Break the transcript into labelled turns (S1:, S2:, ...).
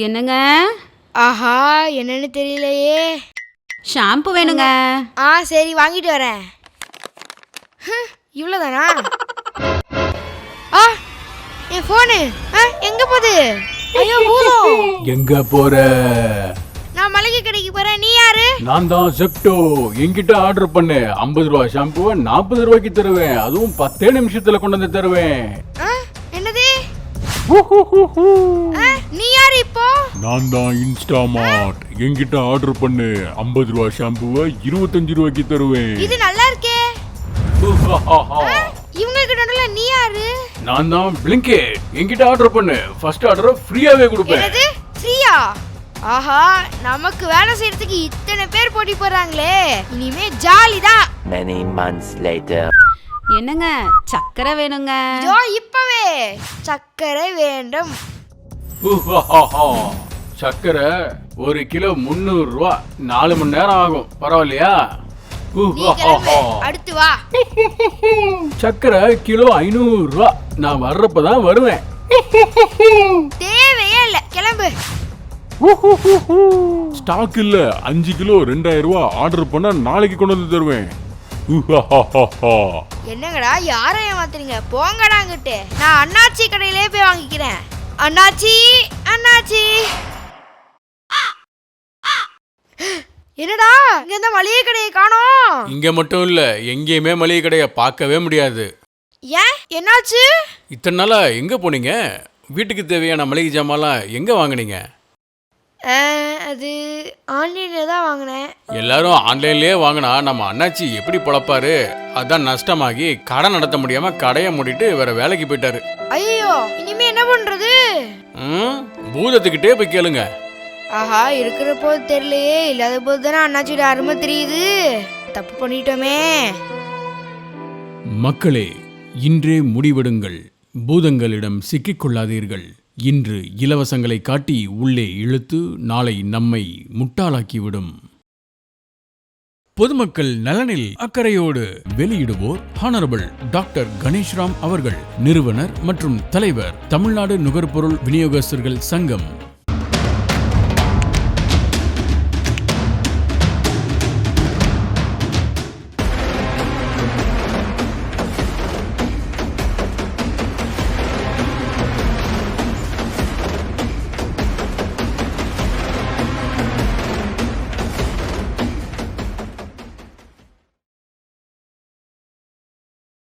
S1: என்னங்க?
S2: ஆஹா, என்னன்னு தெரியலையே.
S1: ஷாம்பு வேணுங்க.
S2: சரி வாங்கிட்டு வரேன். இவ்வளோதானா? என் ஃபோனு எங்க போகுது? ஐயோ பூதம்.
S3: எங்க போற?
S2: நான் மளிகை கடைக்கு போறேன். நீ யாரு?
S3: நான் தான் செப்டோ. என்கிட்ட ஆர்டர் பண்ணு. 50 ரூபா ஷாம்புவை 40 ரூபாய்க்கு தருவேன். அதுவும் 10 நிமிஷத்துல கொண்டு வந்து தருவேன்.
S2: என்னது? நீ யாரு இப்போ?
S4: நான் தான் இன்ஸ்டாமார்ட். என்கிட்ட ஆர்டர் பண்ணு. 50 ரூபா ஷாம்புவை 25 ரூபாய்க்கு தருவேன்.
S2: இது நல்லா இருக்கே. இவங்களுக்கு நடுவுல நீ யாரு?
S3: நான் தான் பிளிங்கெட். என்கிட்ட ஆர்டர் பண்ணு. ஃபர்ஸ்ட் ஆர்டர் ஃப்ரீயாவே கொடுப்பேன்.
S2: என்னது? ஃப்ரீயா? ஆஹா, நமக்கு வேலை செய்யறதுக்கு இத்தனை பேர் போட்டி போறாங்களே. இனிமே ஜாலி தான்.
S5: Many months later.
S1: என்னங்க? சக்கரை வேணுங்க.
S2: ஜோ இப்பவே சக்கரை வேண்டும்.
S3: சக்கரை 1 கிலோ 300 ரூபா. 4 மணி நேரம் ஆகும். பரவாயில்லையா?
S2: நீ கிளம்பு, அடுத்து வா.
S3: சக்கரை கிலோ 500 ரூபா. நான் வர்றப்பதான் வருவேன்.
S2: தேவையே இல்ல, கிளம்பு.
S4: ஸ்டாக் இல்ல. 5 கிலோ 2000 ரூபா. ஆர்டர் பண்ணா நாளைக்கு கொண்டு வந்து தருவேன்.
S2: என்னங்கடா யாரை ஏமாத்துறீங்க? போங்கடா அங்கிட்டு. நான் அண்ணாச்சி கடையிலே போய் வாங்கிக்கிறேன். அண்ணாச்சி, அண்ணாச்சி. என்னடா இங்க இந்த மளிகை கடையை காணோம்?
S3: இங்க மட்டும் இல்ல, எங்கேயுமே மளிகை கடையை பார்க்கவே முடியாது.
S2: ஏன், என்னாச்சு?
S3: இத்தனை நாளா எங்க போனீங்க? வீட்டுக்கு தேவையான மளிகை ஜாமான்லாம் எங்க வாங்குனீங்க?
S2: அது ஆன்லைன்ல தான் வாங்கினேன்.
S3: எல்லாரும் ஆன்லைன்லயே வாங்கினா நம்ம அண்ணாச்சி எப்படி பொழப்பாரு? அதான் நஷ்டமாகி கடை நடத்த முடியாம கடையை மூடிட்டு வேற வேலைக்கு போயிட்டாரு.
S2: ஐயோ, இனிமே என்ன பண்றது?
S3: பூதத்துக்கிட்டே போய் கேளுங்க.
S2: ஆஹா, இருக்கிற போது தெரியலையே. இல்லாத போது தானே அண்ணாச்சியோட அருமை தெரியுது. தப்பு பண்ணிட்டோமே.
S3: மக்களே, இன்றே முடிவெடுங்கள். பூதங்களிடம் சிக்கிக்கொள்ளாதீர்கள். இன்று இலவசங்களை காட்டி உள்ளே இழுத்து நாளை நம்மை முட்டாளாக்கிவிடும். பொதுமக்கள் நலனில் அக்கறையோடு வெளியிடுவோர் ஹானரபிள் டாக்டர் கணேஷ்ராம் அவர்கள், நிறுவனர் மற்றும் தலைவர், தமிழ்நாடு நுகர்பொருள் விநியோகஸ்தர்கள் சங்கம்.